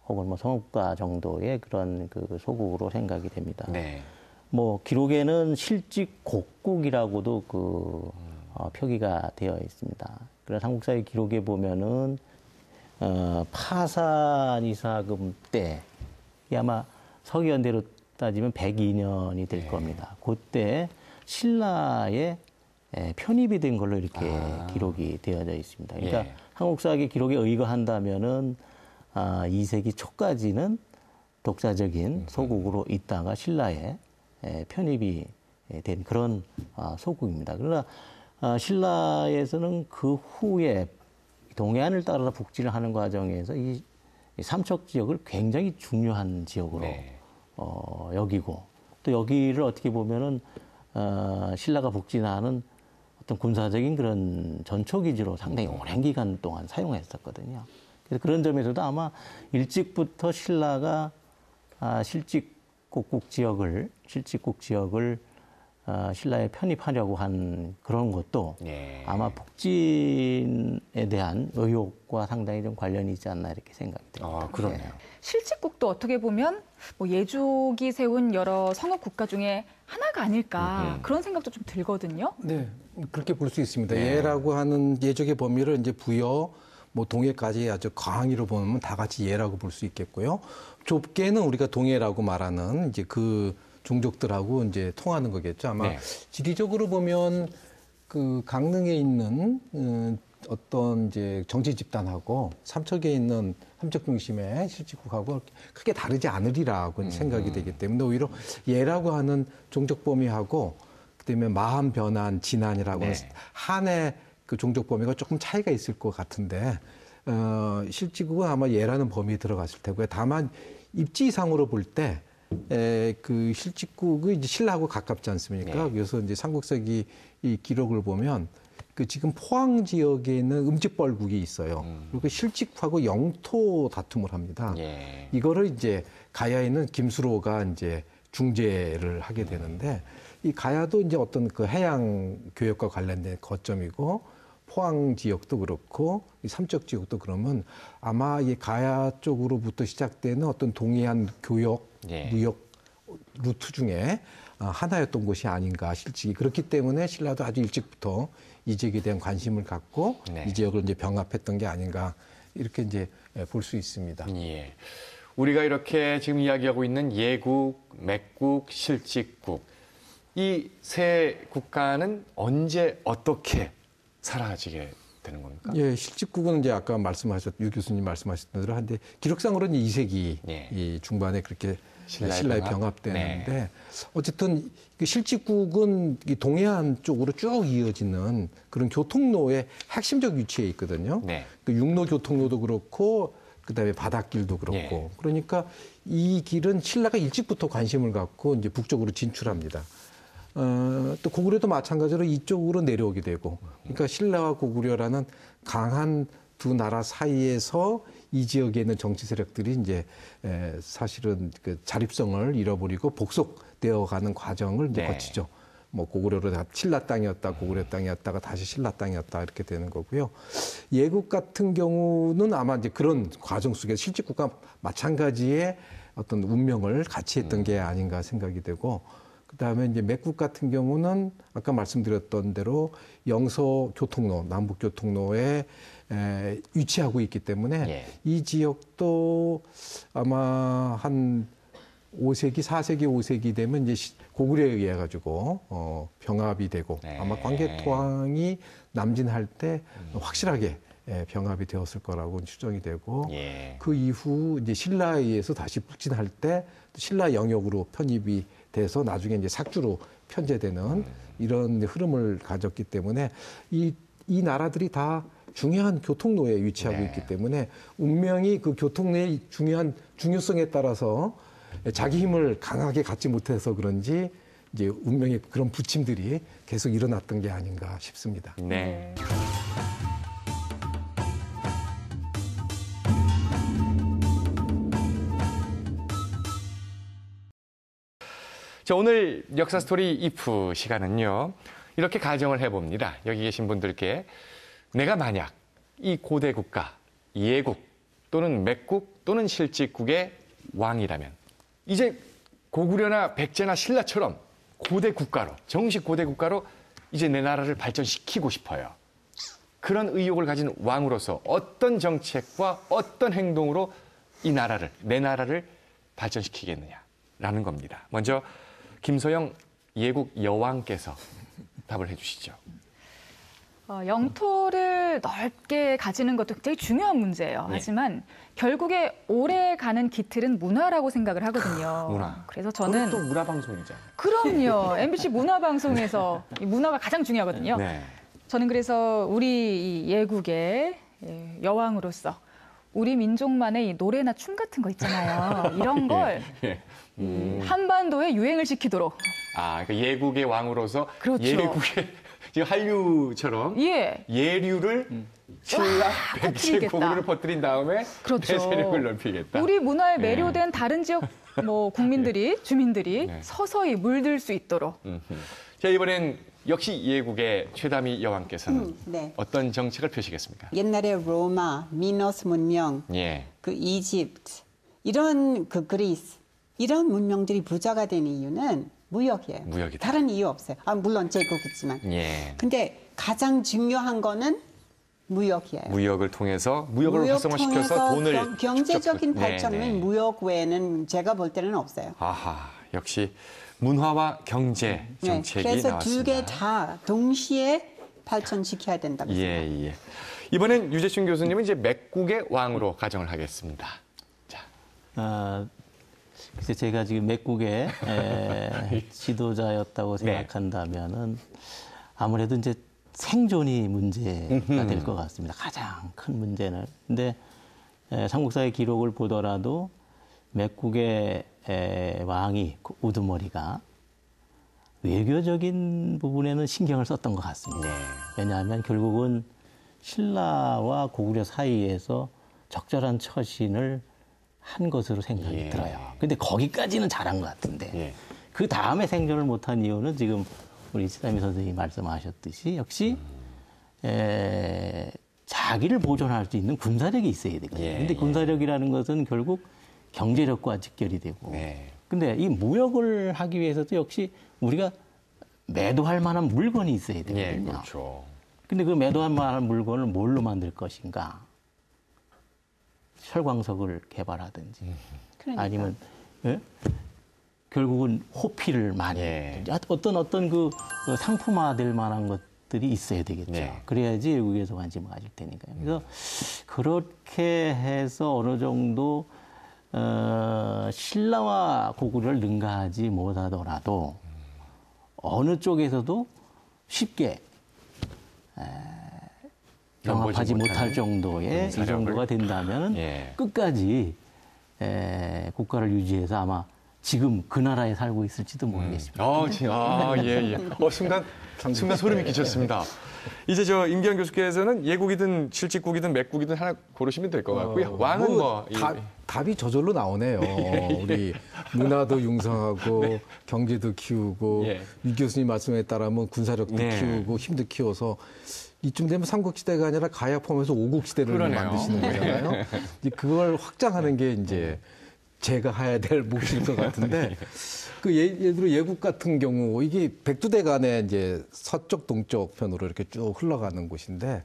S9: 혹은 뭐 성국가 정도의 그런 그 소국으로 생각이 됩니다.
S3: 네.
S9: 뭐 기록에는 실직곡국이라고도 표기가 되어 있습니다. 그런 삼국사의 기록에 보면은 파산이사금 때 아마 서기현대로 따지면 102년이 될 겁니다. 그때 신라의 편입이 된 걸로 이렇게 기록이 되어져 있습니다. 그러니까 삼국사기 기록에 의거한다면은 2세기 초까지는 독자적인 소국으로 있다가 신라에 편입이 된 그런 소국입니다. 그러나 신라에서는 그 후에 동해안을 따라 북진을 하는 과정에서 이 삼척 지역을 굉장히 중요한 지역으로 여기고 또 여기를 어떻게 보면은 신라가 북진하는 어떤 군사적인 그런 전초기지로 상당히 오랜 기간 동안 사용했었거든요. 그래서 그런 점에서도 아마 일찍부터 신라가 실직국 지역을 신라에 편입하려고 한 그런 것도 아마 북진에 대한 의혹과 상당히 좀 관련이 있지 않나 이렇게 생각이 됩니다.
S3: 그러네요.
S4: 실직국도 어떻게 보면 뭐 예족이 세운 여러 성읍 국가 중에 하나가 아닐까 그런 생각도 좀 들거든요.
S5: 네, 그렇게 볼 수 있습니다. 예라고 하는 예족의 범위를 이제 부여, 뭐 동해까지 아주 광의로 보면 다 같이 예라고 볼 수 있겠고요. 좁게는 우리가 동해라고 말하는 이제 그 종족들하고 이제 통하는 거겠죠. 아마 지리적으로 보면 그 강릉에 있는 어떤 이제 정치 집단하고 삼척에 있는 삼척 중심의 실직국하고 크게 다르지 않으리라고 생각이 되기 때문에 오히려 예라고 하는 종족 범위하고 그다음에 마한, 변한, 진안이라고 하는 한의 그 종족 범위가 조금 차이가 있을 것 같은데 실직국은 아마 예라는 범위에 들어갔을 테고요. 다만 입지상으로 볼 때 그 실직국이 이제 신라하고 가깝지 않습니까? 그래서 이제 삼국사기 이 기록을 보면 그 지금 포항 지역에 있는 음직벌국이 있어요. 그리고 실직하고 영토 다툼을 합니다. 이거를 이제 가야에 있는 김수로가 이제 중재를 하게 되는데 이 가야도 이제 어떤 그 해양 교역과 관련된 거점이고 포항 지역도 그렇고 이 삼척 지역도 그러면 아마 이 가야 쪽으로부터 시작되는 어떤 동해안 교역, 무역 루트 중에 하나였던 곳이 아닌가 실직이 그렇기 때문에 신라도 아주 일찍부터 이 지역에 대한 관심을 갖고 이 지역을 이제 병합했던 게 아닌가 이렇게 이제 볼 수 있습니다.
S3: 우리가 이렇게 지금 이야기하고 있는 예국, 맥국, 실직국 이 세 국가는 언제 어떻게 사라지게 되는 겁니까?
S5: 예, 실직국은 이제 아까 유 교수님 말씀하셨던 대로 한데 기록상으로는 2세기 이 중반에 그렇게 신라에 병합되는데 어쨌든 그 실직국은 동해안 쪽으로 쭉 이어지는 그런 교통로의 핵심적 위치에 있거든요. 그 육로 교통로도 그렇고 그다음에 바닷길도 그렇고 그러니까 이 길은 신라가 일찍부터 관심을 갖고 이제 북쪽으로 진출합니다. 또 고구려도 마찬가지로 이쪽으로 내려오게 되고 그러니까 신라와 고구려라는 강한 두 나라 사이에서 이 지역에 있는 정치 세력들이 이제 사실은 그 자립성을 잃어버리고 복속되어 가는 과정을 이제 거치죠. 뭐 고구려로 신라 땅이었다, 고구려 땅이었다가 다시 신라 땅이었다 이렇게 되는 거고요. 예국 같은 경우는 아마 이제 그런 과정 속에 실직국가 마찬가지의 어떤 운명을 같이 했던 게 아닌가 생각이 되고, 그다음에 이제 맥국 같은 경우는 아까 말씀드렸던 대로 영서 교통로, 남북 교통로에 위치하고 있기 때문에 이 지역도 아마 한 5세기, 4세기, 5세기 되면 이제 고구려에 의해 가지고 병합이 되고 아마 광개토왕이 남진할 때 확실하게 병합이 되었을 거라고 추정이 되고 그 이후 이제 신라에 의해서 다시 북진할 때 신라 영역으로 편입이 돼서 나중에 이제 삭주로 편제되는 이런 흐름을 가졌기 때문에 이 나라들이 다 중요한 교통로에 위치하고 있기 때문에 운명이 그 교통로의 중요한 중요성에 따라서 자기 힘을 강하게 갖지 못해서 그런지 이제 운명의 그런 부침들이 계속 일어났던 게 아닌가 싶습니다.
S3: 네. 자, 오늘 역사 스토리 이프 시간은요, 이렇게 가정을 해봅니다. 여기 계신 분들께 내가 만약 이 고대 국가, 예국 또는 맥국 또는 실직국의 왕이라면 이제 고구려나 백제나 신라처럼 고대 국가로, 정식 고대 국가로 이제 내 나라를 발전시키고 싶어요. 그런 의욕을 가진 왕으로서 어떤 정책과 어떤 행동으로 이 나라를, 내 나라를 발전시키겠느냐라는 겁니다. 먼저 김소영 예국 여왕께서 답을 해주시죠.
S4: 영토를 넓게 가지는 것도 굉장히 중요한 문제예요. 하지만 결국에 오래 가는 기틀은 문화라고 생각을 하거든요.
S3: 문화.
S4: 그래서 저는
S3: 또 문화 방송이죠.
S4: 그럼요. MBC 문화 방송에서 이 문화가 가장 중요하거든요. 저는 그래서 우리 예국의 여왕으로서 우리 민족만의 이 노래나 춤 같은 거 있잖아요. 이런 걸 한반도에 유행을 시키도록.
S3: 아, 그러니까 예국의 왕으로서
S4: 그렇죠.
S3: 예국의 지금 한류처럼 예류를 신라, 백제, 고구려를 퍼뜨린 다음에 내 세력을 넓히겠다.
S4: 우리 문화에 매료된 다른 지역 국민들이, 주민들이 서서히 물들 수 있도록.
S3: 자, 이번엔 역시 예국의 최다미 여왕께서는 어떤 정책을 펴시겠습니까?
S14: 옛날에 로마, 미노스 문명, 그 이집트, 이런 그 그리스, 이런 문명들이 부자가 된 이유는 무역이에요.
S3: 무역이다.
S14: 다른 이유 없어요. 물론 제국이지만. 근데 가장 중요한 거는 무역이에요.
S3: 무역을 통해서 무역을 활성화시켜서 돈을
S14: 경제적인 발전은 무역 외에는 제가 볼 때는 없어요.
S3: 아하, 역시 문화와 경제 정책이
S14: 그래서
S3: 나왔습니다.
S14: 두 개 다 동시에 발전시켜야 된다고 생각합니다.
S3: 이번엔 유재춘 교수님은 이제 맥국의 왕으로 가정을 하겠습니다. 자.
S9: 글쎄 제가 지금 맥국의 지도자였다고 생각한다면은 아무래도 이제 생존이 문제가 될 것 같습니다. 가장 큰 문제는. 근데 삼국사의 기록을 보더라도 맥국의 왕이 우두머리가 외교적인 부분에는 신경을 썼던 것 같습니다. 왜냐하면 결국은 신라와 고구려 사이에서 적절한 처신을 한 것으로 생각이 들어요. 근데 거기까지는 잘한 것 같은데 그 다음에 생존을 못한 이유는 지금 우리 최다미 선생님이 말씀하셨듯이 역시 자기를 보존할 수 있는 군사력이 있어야 되거든요. 근데 군사력이라는 것은 결국 경제력과 직결이 되고 근데 이 무역을 하기 위해서도 역시 우리가 매도할 만한 물건이 있어야 되거든요.
S3: 그렇죠.
S9: 근데 그 매도할 만한 물건을 뭘로 만들 것인가? 철광석을 개발하든지 아니면 결국은 호피를 많이 어떤 그 상품화될 만한 것들이 있어야 되겠죠. 그래야지 외국에서 관심을 가질 테니까요. 그래서 그렇게 해서 어느 정도 신라와 고구려를 능가하지 못하더라도 어느 쪽에서도 쉽게 병합하지 못할 정도의 이 정도가 된다면 끝까지 국가를 유지해서 아마 지금 그 나라에 살고 있을지도 모르겠습니다.
S3: 예. 순간 소름이 끼쳤습니다. 이제 임기현 교수께서는 예국이든 실직국이든 맥국이든 하나 고르시면 될 것 같고요. 왕은
S5: 답이 저절로 나오네요. 우리 문화도 융성하고 경제도 키우고 유 교수님 말씀에 따르면 군사력도 키우고 힘도 키워서 이쯤 되면 삼국시대가 아니라 가야 포함해서 오국시대를 만드시는 거잖아요. 그걸 확장하는 게 이제 제가 해야 될 몫일 것 같은데 예를 들어 예국 같은 경우 이게 백두대간의 이제 서쪽 동쪽 편으로 이렇게 쭉 흘러가는 곳인데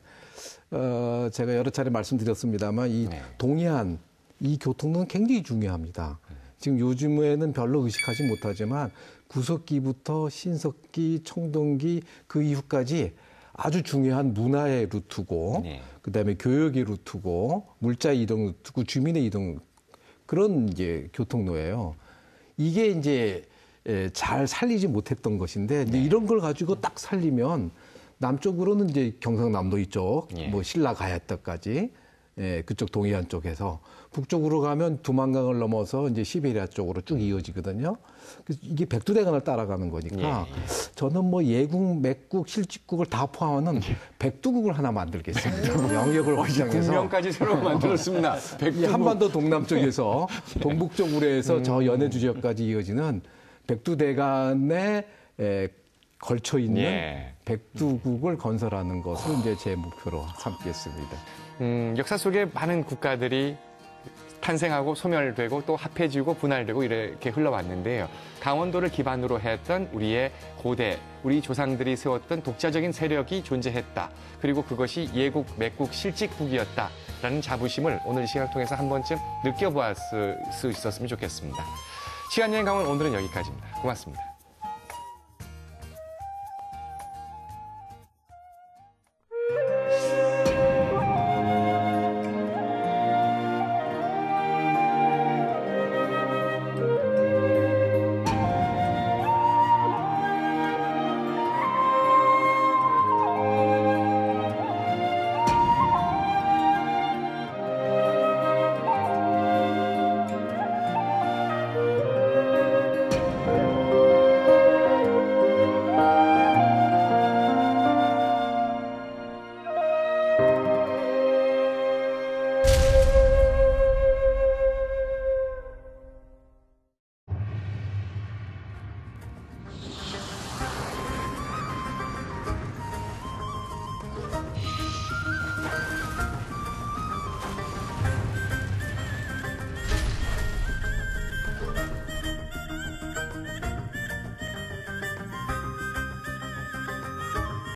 S5: 제가 여러 차례 말씀드렸습니다만 이 동해안 이 교통은 굉장히 중요합니다. 지금 요즘에는 별로 의식하지 못하지만 구석기부터 신석기, 청동기 그 이후까지 아주 중요한 문화의 루트고 그다음에 교역의 루트고 물자 이동 루트고 주민의 이동 그런 이제 교통로예요. 이게 이제 잘 살리지 못했던 것인데 이제 이런 걸 가지고 딱 살리면 남쪽으로는 이제 경상남도 이쪽 뭐 신라 가야떡까지 그쪽 동해안 쪽에서 북쪽으로 가면 두만강을 넘어서 이제 시베리아 쪽으로 쭉 이어지거든요. 그래서 이게 백두대간을 따라가는 거니까 저는 뭐 예국, 맥국, 실직국을 다 포함하는 백두국을 하나 만들겠습니다. 영역을 확장해서
S3: 국명까지 새로 만들었습니다.
S5: 이 한반도 동남쪽에서 동북쪽으로 해서 저 연해주 지역까지 이어지는 백두대간에 걸쳐 있는 백두국을 건설하는 것을 이제 제 목표로 삼겠습니다.
S3: 역사 속에 많은 국가들이 탄생하고 소멸되고 또 합해지고 분할되고 이렇게 흘러왔는데요. 강원도를 기반으로 했던 우리의 고대, 우리 조상들이 세웠던 독자적인 세력이 존재했다. 그리고 그것이 예국, 맥국, 실직국이었다라는 자부심을 오늘 이 시간을 통해서 한 번쯤 느껴보았을 수 있었으면 좋겠습니다. 시간여행 강원 오늘은 여기까지입니다. 고맙습니다.